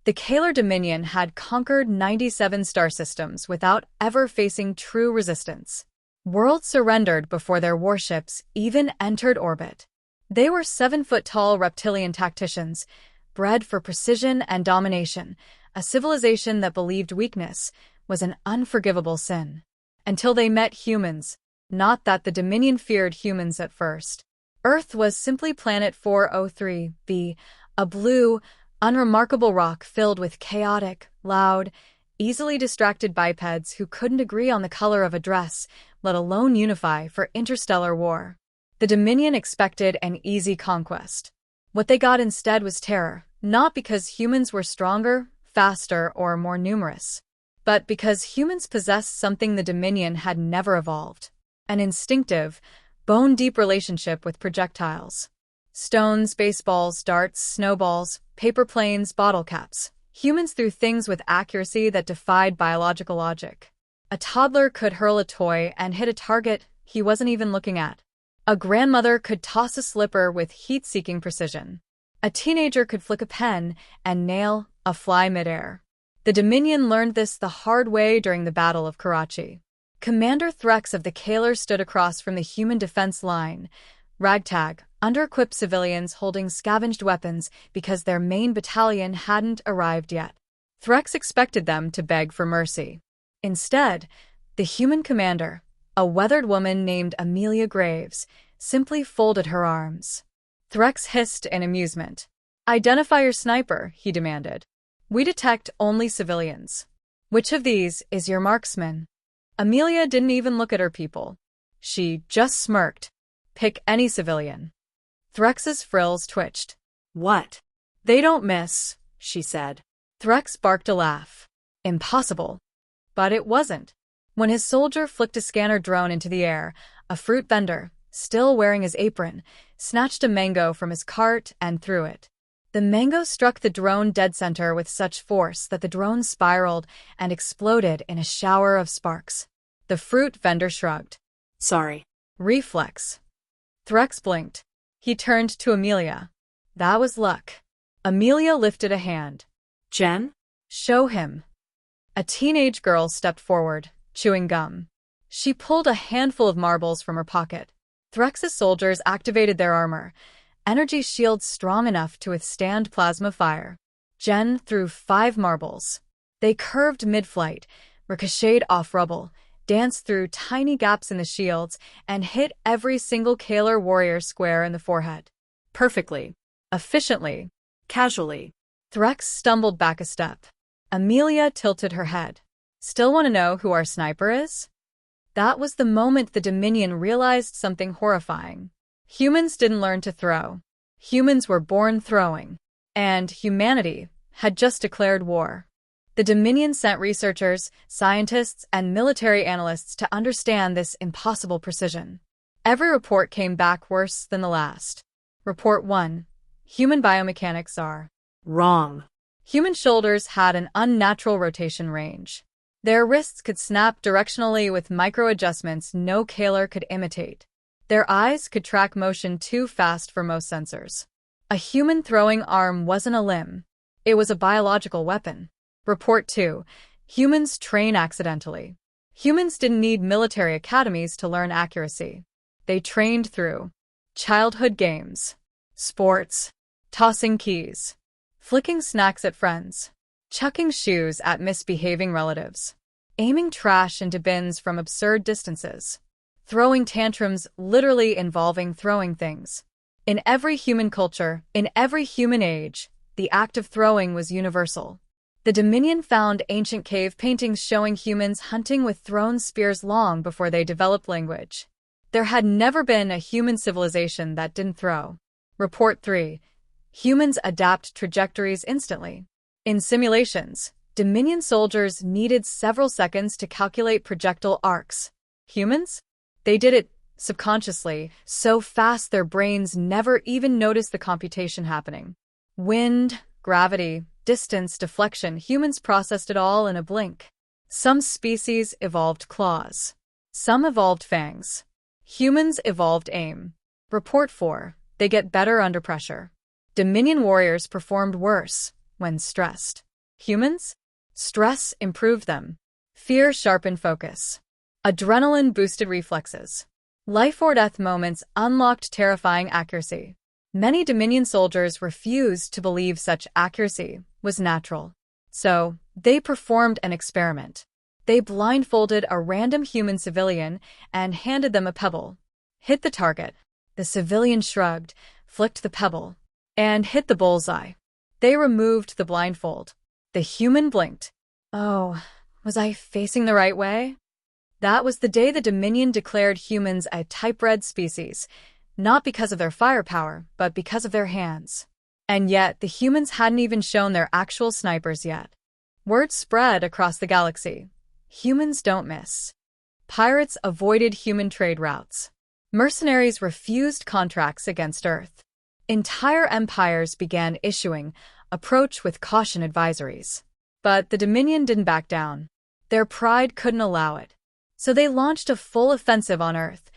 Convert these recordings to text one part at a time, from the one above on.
The Kalar Dominion had conquered 97 star systems without ever facing true resistance. Worlds surrendered before their warships even entered orbit. They were 7-foot-tall reptilian tacticians, bred for precision and domination, a civilization that believed weakness was an unforgivable sin. Until they met humans. Not that the Dominion feared humans at first. Earth was simply Planet 403b, a blue, unremarkable rock filled with chaotic, loud, easily distracted bipeds who couldn't agree on the color of a dress, let alone unify for interstellar war. The Dominion expected an easy conquest. What they got instead was terror, not because humans were stronger, faster, or more numerous, but because humans possessed something the Dominion had never evolved: an instinctive, bone-deep relationship with projectiles. Stones, baseballs, darts, snowballs, paper planes, bottle caps. Humans threw things with accuracy that defied biological logic. A toddler could hurl a toy and hit a target he wasn't even looking at. A grandmother could toss a slipper with heat-seeking precision. A teenager could flick a pen and nail a fly midair. The Dominion learned this the hard way during the Battle of Karachi. Commander Threx of the Kalar stood across from the human defense line, ragtag, under-equipped civilians holding scavenged weapons because their main battalion hadn't arrived yet. Threx expected them to beg for mercy. Instead, the human commander, a weathered woman named Amelia Graves, simply folded her arms. Threx hissed in amusement. "Identify your sniper," he demanded. "We detect only civilians. Which of these is your marksman?" Amelia didn't even look at her people. She just smirked. "Pick any civilian." Threx's frills twitched. "What?" "They don't miss," she said. Threx barked a laugh. Impossible. But it wasn't. When his soldier flicked a scanner drone into the air, a fruit vendor, still wearing his apron, snatched a mango from his cart and threw it. The mango struck the drone dead center with such force that the drone spiraled and exploded in a shower of sparks. The fruit vendor shrugged. "Sorry." "Reflex." Threx blinked. He turned to Amelia. "That was luck." Amelia lifted a hand. "Jen? Show him." A teenage girl stepped forward, chewing gum. She pulled a handful of marbles from her pocket. Threx's soldiers activated their armor, energy shields strong enough to withstand plasma fire. Jen threw 5 marbles. They curved mid-flight, ricocheted off rubble, danced through tiny gaps in the shields, and hit every single Kalar warrior square in the forehead. Perfectly. Efficiently. Casually. Threx stumbled back a step. Amelia tilted her head. "Still want to know who our sniper is?" That was the moment the Dominion realized something horrifying. Humans didn't learn to throw. Humans were born throwing. And humanity had just declared war. The Dominion sent researchers, scientists, and military analysts to understand this impossible precision. Every report came back worse than the last. Report 1. Human biomechanics are wrong. Human shoulders had an unnatural rotation range. Their wrists could snap directionally with micro-adjustments no Kalar could imitate. Their eyes could track motion too fast for most sensors. A human throwing arm wasn't a limb. It was a biological weapon. Report 2. Humans train accidentally. Humans didn't need military academies to learn accuracy. They trained through childhood games, sports, tossing keys, flicking snacks at friends, chucking shoes at misbehaving relatives, aiming trash into bins from absurd distances, throwing tantrums literally involving throwing things. In every human culture, in every human age, the act of throwing was universal. The Dominion found ancient cave paintings showing humans hunting with thrown spears long before they developed language. There had never been a human civilization that didn't throw. Report 3. Humans adapt trajectories instantly. In simulations, Dominion soldiers needed several seconds to calculate projectile arcs. Humans? They did it subconsciously, so fast their brains never even noticed the computation happening. Wind, gravity, distance, deflection, humans processed it all in a blink. Some species evolved claws. Some evolved fangs. Humans evolved aim. Report 4. They get better under pressure. Dominion warriors performed worse when stressed. Humans? Stress improved them. Fear sharpened focus. Adrenaline boosted reflexes. Life or death moments unlocked terrifying accuracy. Many Dominion soldiers refused to believe such accuracy was natural. So, they performed an experiment. They blindfolded a random human civilian and handed them a pebble. Hit the target. The civilian shrugged, flicked the pebble, and hit the bullseye. They removed the blindfold. The human blinked. Oh, was I facing the right way? That was the day the Dominion declared humans a type-bred species, not because of their firepower, but because of their hands. And yet, the humans hadn't even shown their actual snipers yet. Word spread across the galaxy. Humans don't miss. Pirates avoided human trade routes. Mercenaries refused contracts against Earth. Entire empires began issuing approach with caution advisories. But the Dominion didn't back down. Their pride couldn't allow it. So they launched a full offensive on Earth,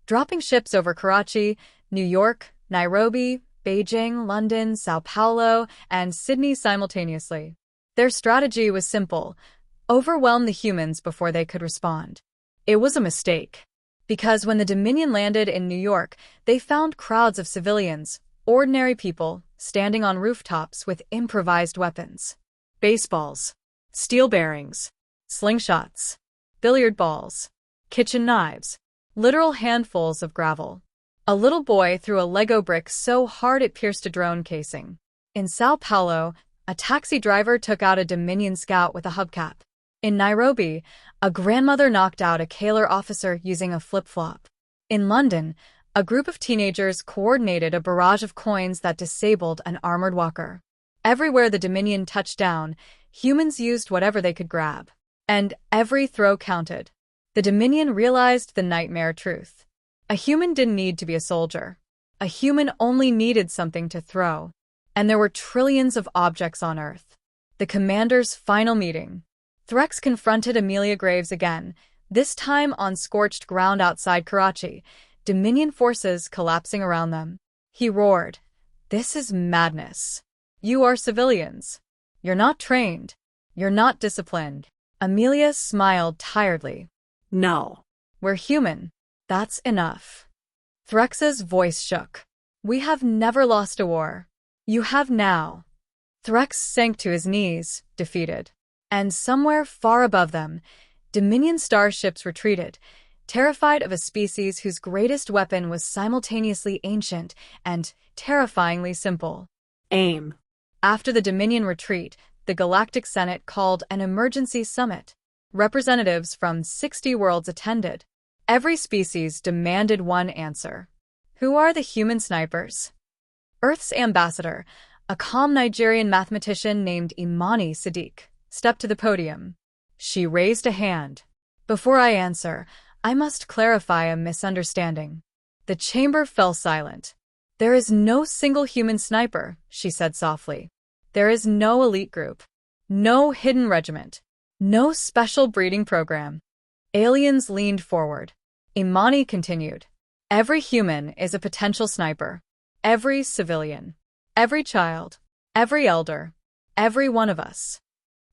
dropping ships over Karachi, New York, Nairobi, Beijing, London, Sao Paulo, and Sydney simultaneously. Their strategy was simple: overwhelm the humans before they could respond. It was a mistake. Because when the Dominion landed in New York, they found crowds of civilians, ordinary people, standing on rooftops with improvised weapons. Baseballs, steel bearings, slingshots, billiard balls, kitchen knives, literal handfuls of gravel. A little boy threw a Lego brick so hard it pierced a drone casing. In Sao Paulo, a taxi driver took out a Dominion scout with a hubcap. In Nairobi, a grandmother knocked out a Kaler officer using a flip-flop. In London, a group of teenagers coordinated a barrage of coins that disabled an armored walker. Everywhere the Dominion touched down, humans used whatever they could grab. And every throw counted. The Dominion realized the nightmare truth. A human didn't need to be a soldier. A human only needed something to throw. And there were trillions of objects on Earth. The commander's final meeting. Threx confronted Amelia Graves again, this time on scorched ground outside Karachi, Dominion forces collapsing around them. He roared, "This is madness. You are civilians. You're not trained. You're not disciplined." Amelia smiled tiredly. "No. We're human. That's enough." Threx's voice shook. "We have never lost a war. You have now." Threx sank to his knees, defeated. And somewhere far above them, Dominion starships retreated, terrified of a species whose greatest weapon was simultaneously ancient and terrifyingly simple. Aim. After the Dominion retreat, the Galactic Senate called an emergency summit. Representatives from 60 worlds attended. Every species demanded one answer. Who are the human snipers? Earth's ambassador, a calm Nigerian mathematician named Imani Sadiq, stepped to the podium. She raised a hand. "Before I answer, I must clarify a misunderstanding." The chamber fell silent. "There is no single human sniper," she said softly. "There is no elite group. No hidden regiment. No special breeding program." Aliens leaned forward. Imani continued. "Every human is a potential sniper. Every civilian. Every child. Every elder. Every one of us."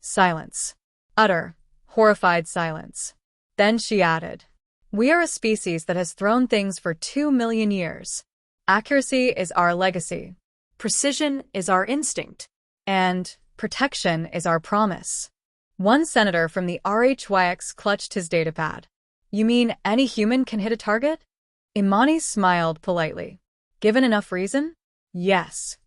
Silence. Utter, horrified silence. Then she added, "We are a species that has thrown things for 2 million years. Accuracy is our legacy. Precision is our instinct. And protection is our promise." One senator from the RHYX clutched his datapad. "You mean any human can hit a target?" Imani smiled politely. "Given enough reason? Yes."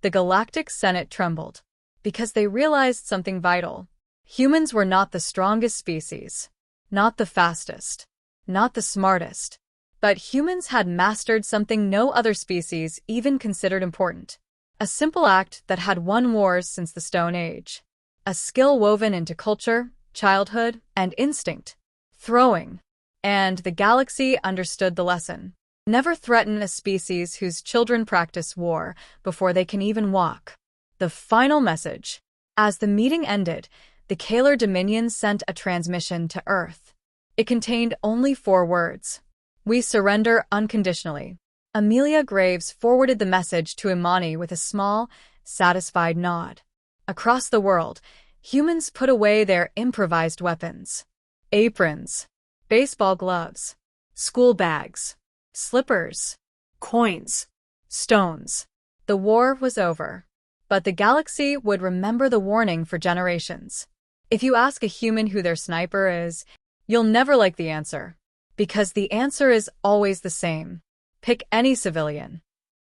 The Galactic Senate trembled. Because they realized something vital. Humans were not the strongest species, not the fastest, not the smartest. But humans had mastered something no other species even considered important. A simple act that had won wars since the Stone Age. A skill woven into culture, childhood, and instinct. Throwing. And the galaxy understood the lesson. Never threaten a species whose children practice war before they can even walk. The final message. As the meeting ended, the Kaler Dominion sent a transmission to Earth. It contained only 4 words. "We surrender unconditionally." Amelia Graves forwarded the message to Imani with a small, satisfied nod. Across the world, humans put away their improvised weapons. Aprons, baseball gloves, school bags, slippers, coins, stones. The war was over. But the galaxy would remember the warning for generations. If you ask a human who their sniper is, you'll never like the answer. Because the answer is always the same. Pick any civilian.